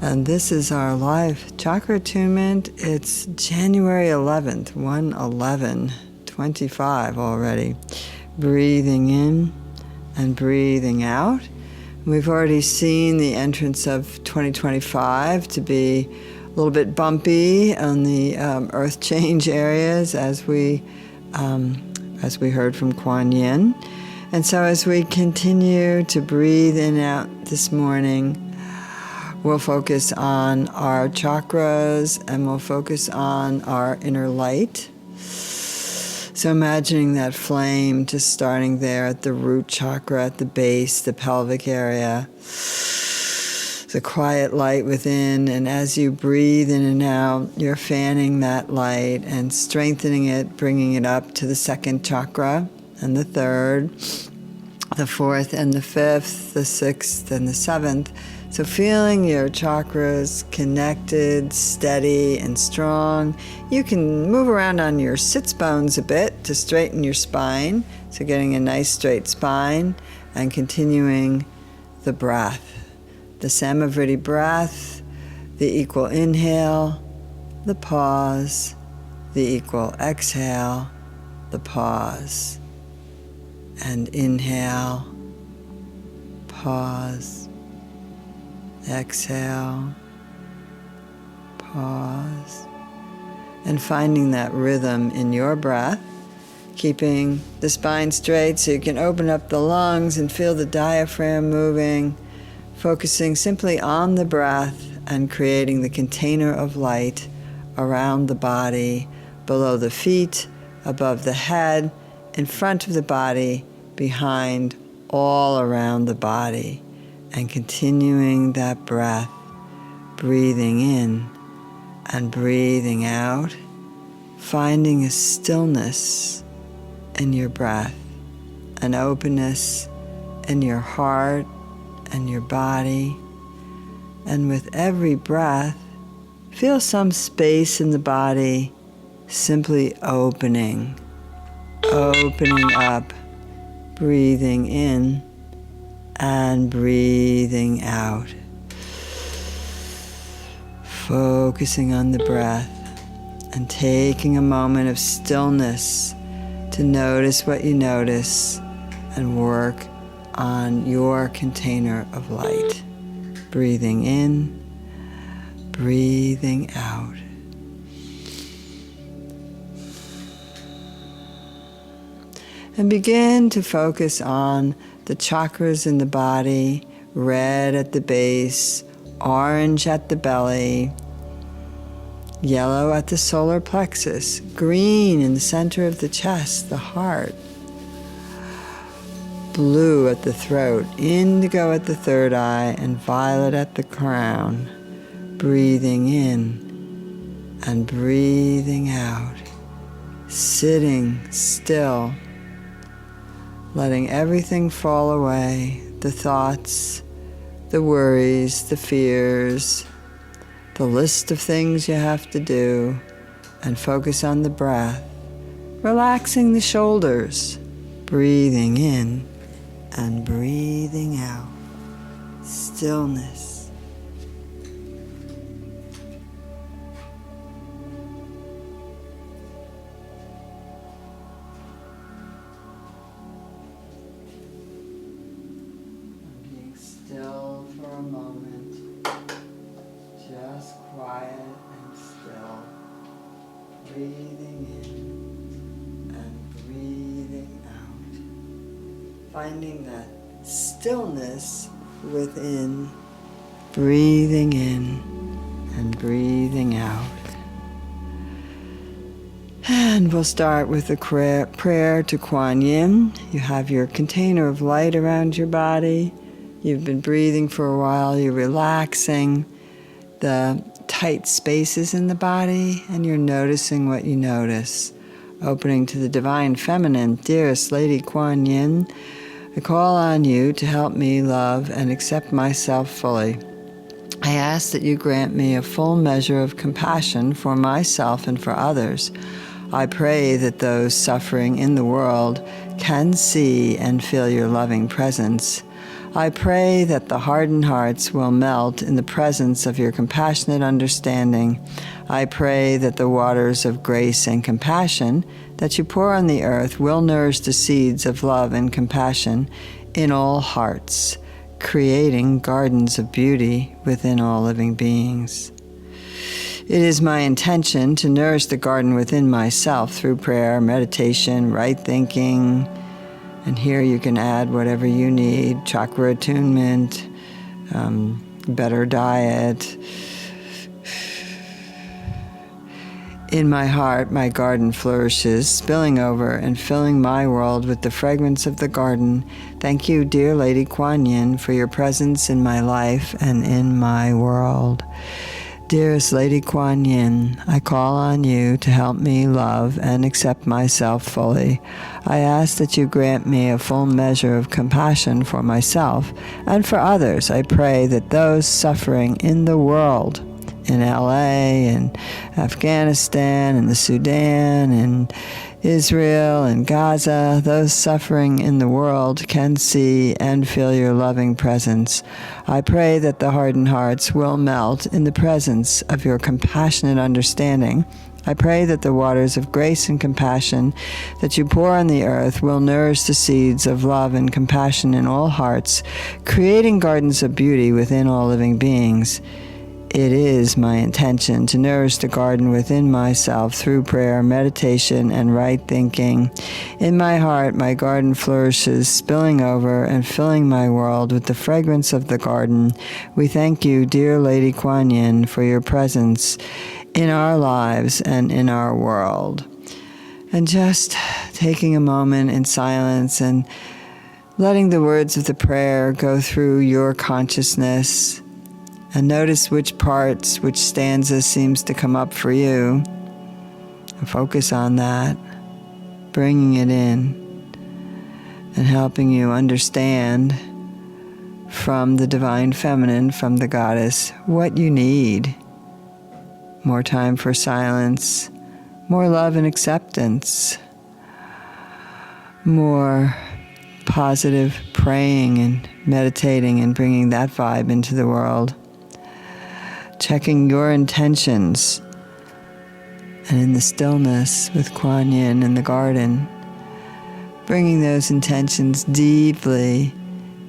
And this is our live Chakra Attunement. It's January 11th, 1/11/25 already. Breathing in and breathing out. We've already seen the entrance of 2025 to be a little bit bumpy on the earth change areas as we heard from Kuan Yin. And so as we continue to breathe in and out this morning, we'll focus on our chakras and we'll focus on our inner light. So imagining that flame just starting there at the root chakra, at the base, the pelvic area. The quiet light within, and as you breathe in and out, you're fanning that light and strengthening it, bringing it up to the second chakra and the third, the fourth and the fifth, the sixth and the seventh. So feeling your chakras connected, steady, and strong. You can move around on your sits bones a bit to straighten your spine. So getting a nice straight spine and continuing the breath. The Samavriti breath, the equal inhale, the pause, the equal exhale, the pause, and inhale, pause, exhale, pause, and finding that rhythm in your breath, keeping the spine straight so you can open up the lungs and feel the diaphragm moving, focusing simply on the breath and creating the container of light around the body, below the feet, above the head, in front of the body, behind, all around the body, and continuing that breath, breathing in and breathing out, finding a stillness in your breath, an openness in your heart and your body. And with every breath, feel some space in the body simply opening up, breathing in and breathing out. Focusing on the breath and taking a moment of stillness to notice what you notice and work on your container of light. Breathing in, breathing out. And begin to focus on the chakras in the body, red at the base, orange at the belly, yellow at the solar plexus, green in the center of the chest, the heart, blue at the throat, indigo at the third eye, and violet at the crown. Breathing in and breathing out. Sitting still, letting everything fall away, the thoughts, the worries, the fears, the list of things you have to do, and focus on the breath, relaxing the shoulders, breathing in and breathing out. Stillness. Being still for a moment, just quiet and still, breathing in and breathing out. Finding that stillness within, breathing in and breathing out. And we'll start with a prayer to Kuan Yin. You have your container of light around your body. You've been breathing for a while. You're relaxing the tight spaces in the body, and you're noticing what you notice. Opening to the Divine Feminine, dearest Lady Kuan Yin, I call on you to help me love and accept myself fully. I ask that you grant me a full measure of compassion for myself and for others. I pray that those suffering in the world can see and feel your loving presence. I pray that the hardened hearts will melt in the presence of your compassionate understanding. I pray that the waters of grace and compassion that you pour on the earth will nourish the seeds of love and compassion in all hearts, creating gardens of beauty within all living beings. It is my intention to nourish the garden within myself through prayer, meditation, right thinking, and here you can add whatever you need: chakra attunement, better diet. In my heart, my garden flourishes, spilling over and filling my world with the fragrance of the garden. Thank you, dear Lady Kuan Yin, for your presence in my life and in my world. Dearest Lady Kuan Yin, I call on you to help me love and accept myself fully. I ask that you grant me a full measure of compassion for myself and for others. I pray that those suffering in the world, in LA, and Afghanistan, and the Sudan, and Israel, and Gaza, those suffering in the world can see and feel your loving presence. I pray that the hardened hearts will melt in the presence of your compassionate understanding. I pray that the waters of grace and compassion that you pour on the earth will nourish the seeds of love and compassion in all hearts, creating gardens of beauty within all living beings. It is my intention to nourish the garden within myself through prayer, meditation, and right thinking. In my heart, my garden flourishes, spilling over and filling my world with the fragrance of the garden. We thank you, dear Lady Kuan Yin, for your presence in our lives and in our world. And just taking a moment in silence and letting the words of the prayer go through your consciousness. And notice which parts, which stanza seems to come up for you. And focus on that, bringing it in, and helping you understand from the Divine Feminine, from the Goddess, what you need. More time for silence, more love and acceptance, more positive praying and meditating and bringing that vibe into the world. Checking your intentions, and in the stillness with Kuan Yin in the garden, bringing those intentions deeply,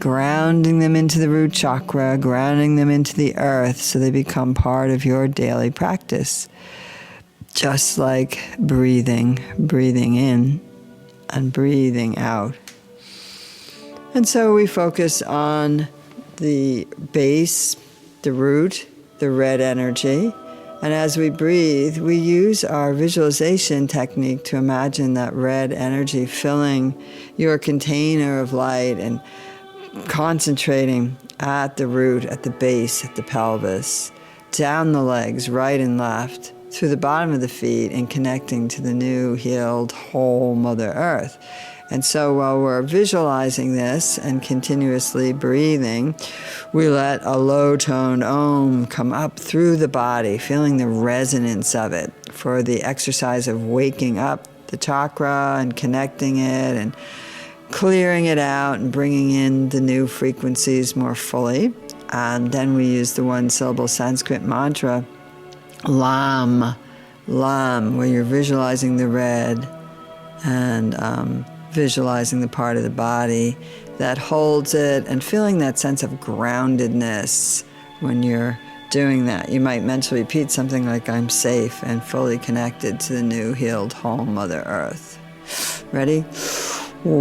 grounding them into the root chakra, grounding them into the earth so they become part of your daily practice. Just like breathing in and breathing out. And so we focus on the base, the root, the red energy. And as we breathe, we use our visualization technique to imagine that red energy filling your container of light and concentrating at the root, at the base, at the pelvis, down the legs, right and left, through the bottom of the feet, and connecting to the new, healed, whole Mother Earth. And so while we're visualizing this and continuously breathing, we let a low-toned Om come up through the body, feeling the resonance of it for the exercise of waking up the chakra and connecting it and clearing it out and bringing in the new frequencies more fully. And then we use the one-syllable Sanskrit mantra, Lam, Lam, where you're visualizing the red and visualizing the part of the body that holds it and feeling that sense of groundedness when you're doing that. You might mentally repeat something like, I'm safe and fully connected to the new, healed, whole Mother Earth. Ready? Om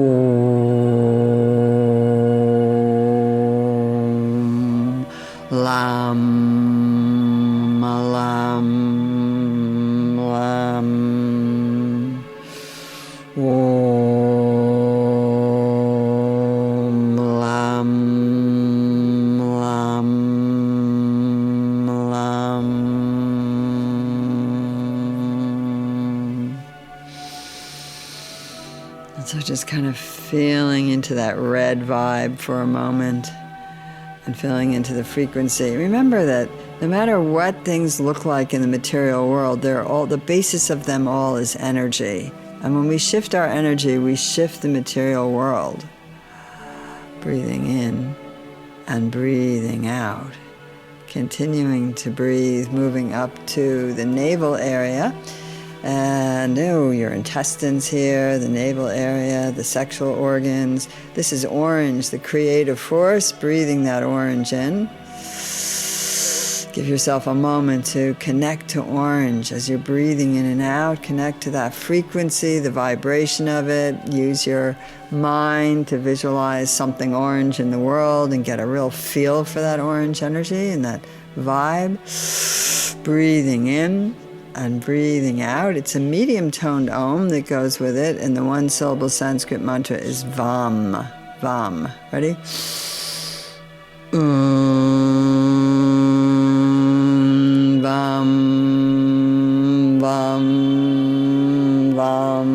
Lam, Lam, Lam. Om Lam, Lam, Lam. And so just kind of feeling into that red vibe for a moment and feeling into the frequency. Remember that no matter what things look like in the material world, they're all, the basis of them all is energy. And when we shift our energy, we shift the material world. Breathing in and breathing out. Continuing to breathe, moving up to the navel area. And your intestines here, the navel area, the sexual organs. This is orange, the creative force, breathing that orange in. Give yourself a moment to connect to orange as you're breathing in and out. Connect to that frequency, the vibration of it. Use your mind to visualize something orange in the world and get a real feel for that orange energy and that vibe. Breathing in and breathing out. It's a medium-toned Om that goes with it, and the one-syllable Sanskrit mantra is Vam. Vam. Ready? Vam, vam, vam.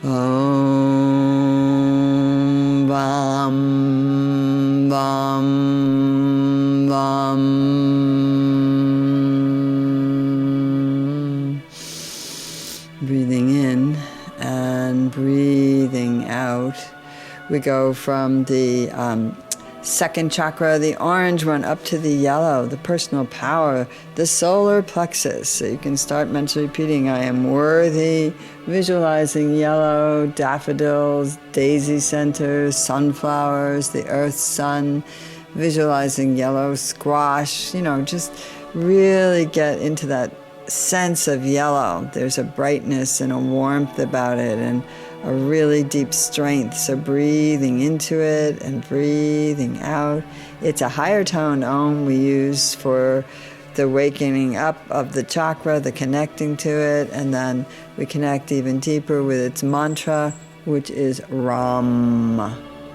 Om, vam, vam, vam. Breathing in and breathing out. We go from the second chakra, the orange one, up to the yellow, the personal power, the solar plexus. So you can start mentally repeating, I am worthy, visualizing yellow, daffodils, daisy centers, sunflowers, the earth's sun, visualizing yellow squash, just really get into that sense of yellow. There's a brightness and a warmth about it and a really deep strength. So breathing into it and breathing out. It's a higher toned Om we use for the wakening up of the chakra, the connecting to it, and then we connect even deeper with its mantra, which is Ram.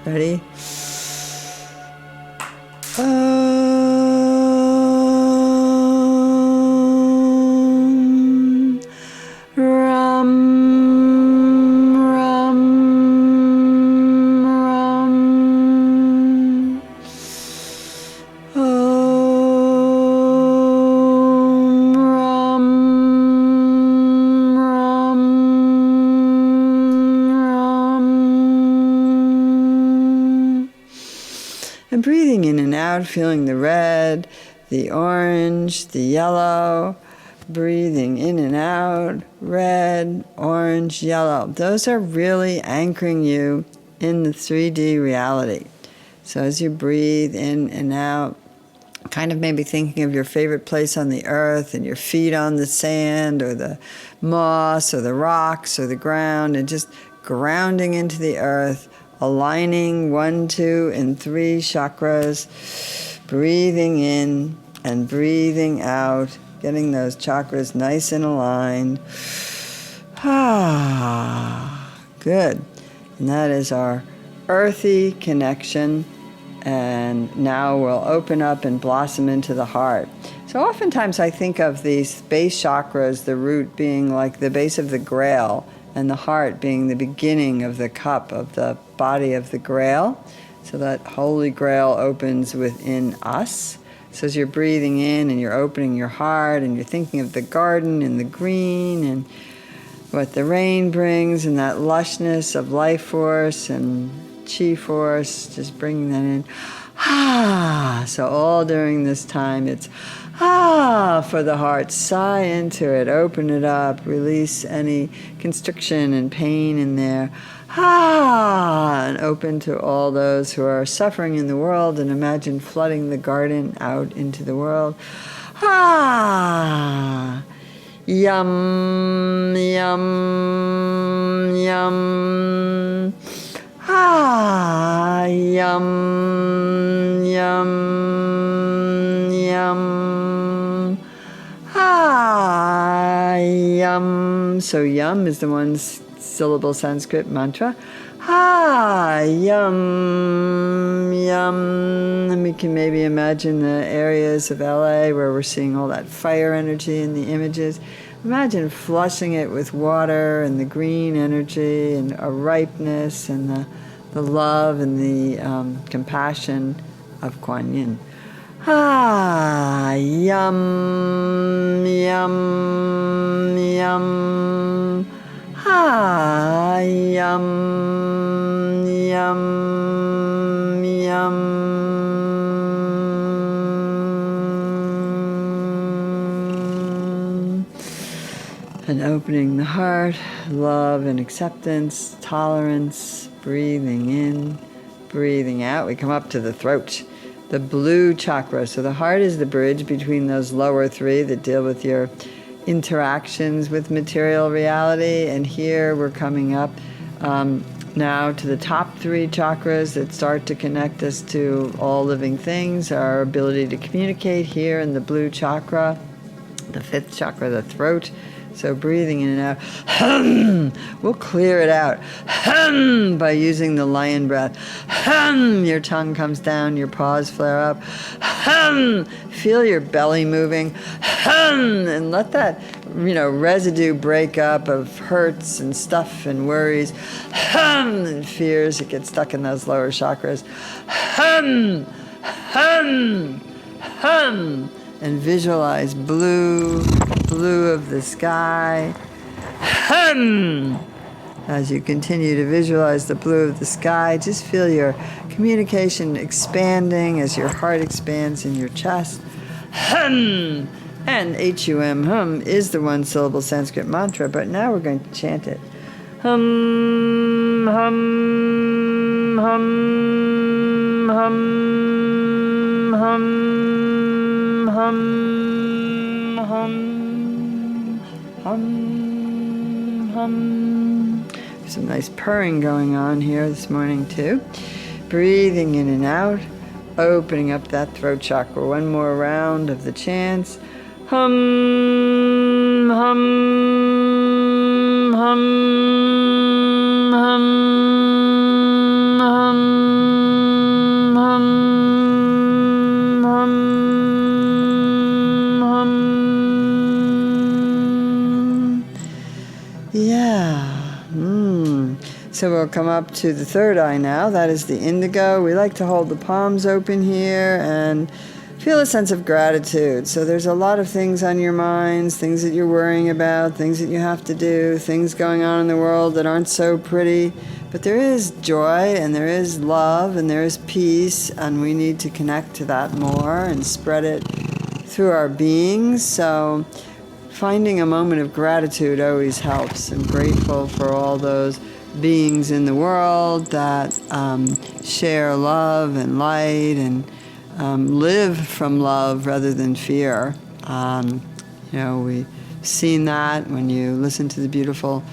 Ready? And breathing in and out, feeling the red, the orange, the yellow. Breathing in and out, red, orange, yellow. Those are really anchoring you in the 3D reality. So as you breathe in and out, kind of maybe thinking of your favorite place on the earth and your feet on the sand or the moss or the rocks or the ground, and just grounding into the earth, aligning 1, 2, and 3 chakras, breathing in and breathing out, getting those chakras nice and aligned. Good. And that is our earthy connection. And now we'll open up and blossom into the heart. So oftentimes I think of these base chakras, the root being like the base of the grail, and the heart being the beginning of the cup of the body of the grail. So that holy grail opens within us. So as you're breathing in and you're opening your heart and you're thinking of the garden and the green and what the rain brings and that lushness of life force and chi force, just bringing that in. So all during this time it's for the heart. Sigh into it, open it up, release any constriction and pain in there. And open to all those who are suffering in the world, and imagine flooding the garden out into the world. Yum, yum, yum. Yum, yum, yum. Yum. So yum is the one syllable Sanskrit mantra. Yum, yum. And we can maybe imagine the areas of LA where we're seeing all that fire energy in the images. Imagine flushing it with water and the green energy and a ripeness and the love and the compassion of Kuan Yin. Yum, yum, yum. Yum, yum, And opening the heart, love and acceptance, tolerance, breathing in, breathing out. We come up to the throat, the blue chakra. So the heart is the bridge between those lower three that deal with your interactions with material reality. And here we're coming up now to the top three chakras that start to connect us to all living things, our ability to communicate here in the blue chakra, the fifth chakra, the throat. So breathing in and out, we'll clear it out by using the lion breath. Your tongue comes down, your paws flare up. Feel your belly moving, and let that residue break up of hurts and stuff and worries and fears that get stuck in those lower chakras. And visualize blue of the sky. As you continue to visualize the blue of the sky, just feel your communication expanding as your heart expands in your chest. And H-U-M, hum, is the one-syllable Sanskrit mantra, but now we're going to chant it. Hum, hum, hum, hum, hum, hum, hum, hum, hum. There's some nice purring going on here this morning too. Breathing in and out, opening up that throat chakra. One more round of the chants. Hum, hum, hum, hum, hum, hum, hum, hum. Yeah. So we'll come up to the third eye now. That is the indigo. We like to hold the palms open here and feel a sense of gratitude. So there's a lot of things on your minds, things that you're worrying about, things that you have to do, things going on in the world that aren't so pretty. But there is joy and there is love and there is peace, and we need to connect to that more and spread it through our beings. So finding a moment of gratitude always helps. I'm grateful for all those beings in the world that share love and light and live from love rather than fear. We've seen that when you listen to the beautiful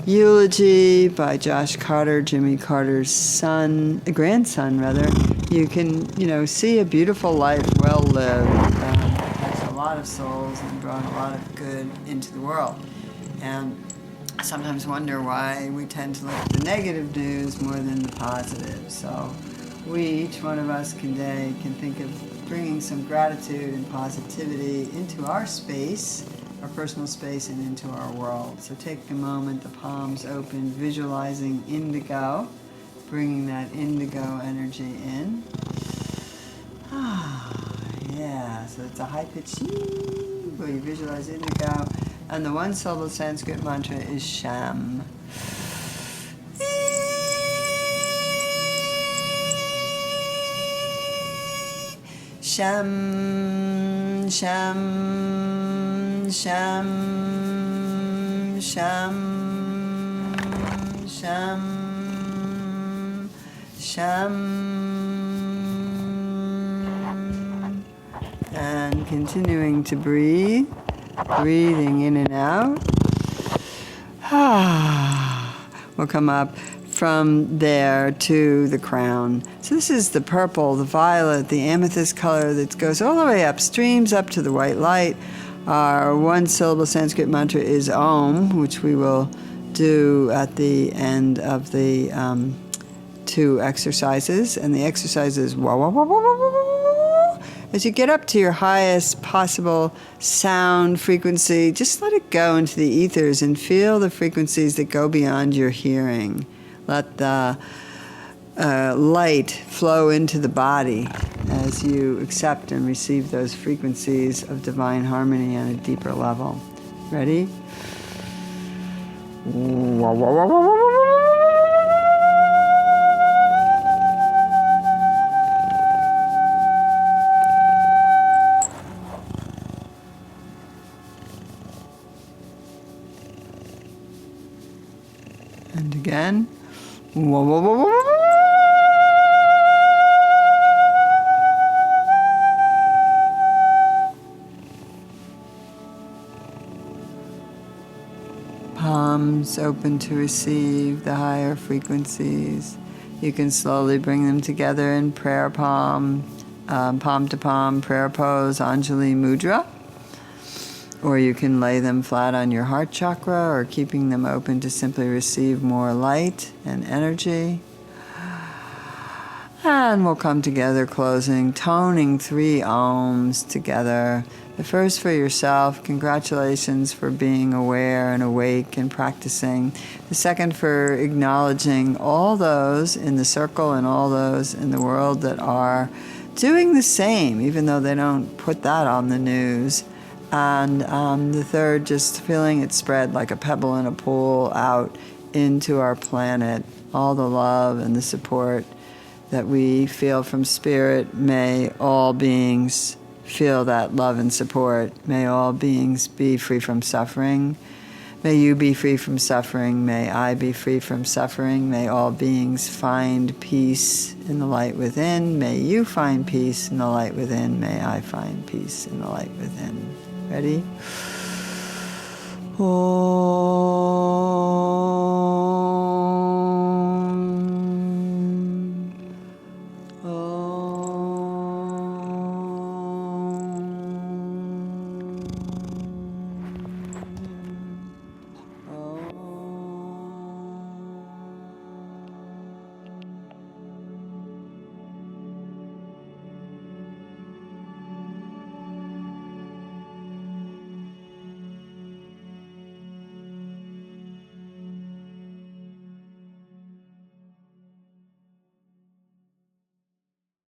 eulogy by Josh Carter, Jimmy Carter's grandson rather. You can, see a beautiful life well lived. Has a lot of souls and brought a lot of good into the world. And I sometimes wonder why we tend to look at the negative news more than the positive. So each one of us can think of bringing some gratitude and positivity into our space, our personal space, and into our world. So take a moment, the palms open, visualizing indigo, bringing that indigo energy in. Yeah, so it's a high-pitched where you visualize indigo. And the one-syllable Sanskrit mantra is Sham. Sham, sham, sham, sham, sham, sham. And continuing to breathe. Breathing in and out. We'll come up from there to the crown. So this is the purple, the violet, the amethyst color that goes all the way up, streams up to the white light. Our one-syllable Sanskrit mantra is Om, which we will do at the end of the 2 exercises. And the exercise is wah, wah, wah, wah, wah, wah, wah. As you get up to your highest possible sound frequency, just let it go into the ethers and feel the frequencies that go beyond your hearing. Let the light flow into the body as you accept and receive those frequencies of divine harmony on a deeper level. Ready? Whoa, whoa, whoa, whoa, whoa. Palms open to receive the higher frequencies. You can slowly bring them together in prayer palm, palm to palm, prayer pose, Anjali Mudra. Or you can lay them flat on your heart chakra, or keeping them open to simply receive more light and energy. And we'll come together, closing, toning 3 ohms together. The first for yourself, congratulations for being aware and awake and practicing. The second for acknowledging all those in the circle and all those in the world that are doing the same, even though they don't put that on the news. And the third, just feeling it spread like a pebble in a pool out into our planet. All the love and the support that we feel from Spirit. May all beings feel that love and support. May all beings be free from suffering. May you be free from suffering. May I be free from suffering. May all beings find peace in the light within. May you find peace in the light within. May I find peace in the light within. Ready? Oh.